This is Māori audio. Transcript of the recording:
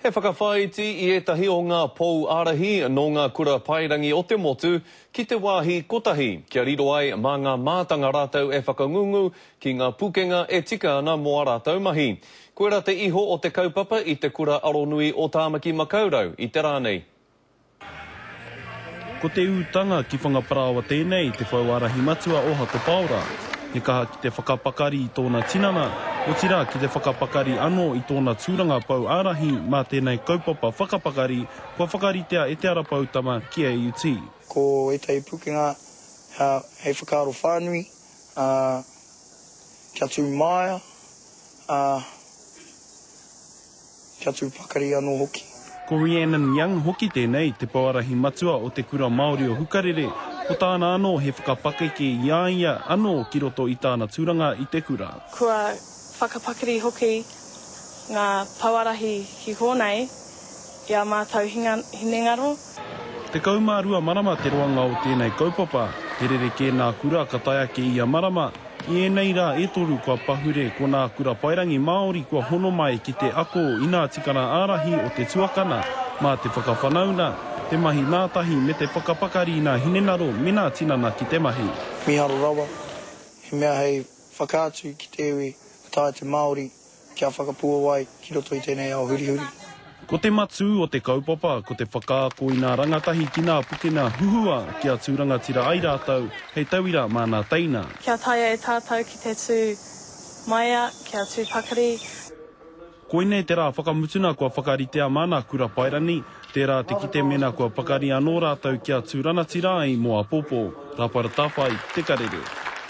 He whakawhaiti I etahi o ngā pou arahi no ngā kura pairangi o te motu ki te wāhi kotahi. Kia riro ai mā ngā mātanga rātou e whakangungu ki ngā pukenga e tika ana mo a rātou mahi. Koe rā te iho o te kaupapa I te kura aronui o Tāmaki Makaurau I te rānei. Ko te utanga ki whangaparawa tēnei te whauarahi matua o Hato Paora. He kaha ki te whakapakari I tōna tinana, o tira ki te whakapakari anō I tōna tūranga pau ārahi mā tēnei kaupapa whakapakari, kua whakaritea e te ara pautama ki AUT. Ko e tei pukenga hei whakaaro whānui, kia tū maia, kia tū pakari anō hoki. Ko Rhiannon Young hoki tēnei te pauarahi matua o te kura Māori o Hukarere, ko tāna anō he whakapakeke iaia anō ki roto I tāna tūranga I te kura. Kua whakapakari hoki ngā pauarahi ki honei, ia mātau hinengaro. Te kaumārua marama te roanga o tēnei kaupapa, he rereke nā kura ka taiake I a marama, I enei rā e toru kua pahure ko nā kura pairangi Māori kua hono mai ki te ako I nā tikana ārahi o te tuakana, mā te whakawhanauna, te mahi nātahi me te whakapakari nā hinenaro me nā tinana ki te mahi. Miharo rawa, he mea hei whakaatu ki te iwi tae te Māori kia whakapua wai ki roto I tēnei ao hurihuri. Ko te matu o te kaupapa, ko te whakaako I nā rangatahi ki nā pukena huhua kia tūranga tira ai rātou, hei tauira mā nā teina. Kia taia e tātou ki te tū maia, kia tū pakari. Koinei te rā whakamutuna kua whakaritea mana kura pairani, te rā te kite mena kua pakari anō rātou kia tūrana tira ai mo a popo, rapara tawhai te karere.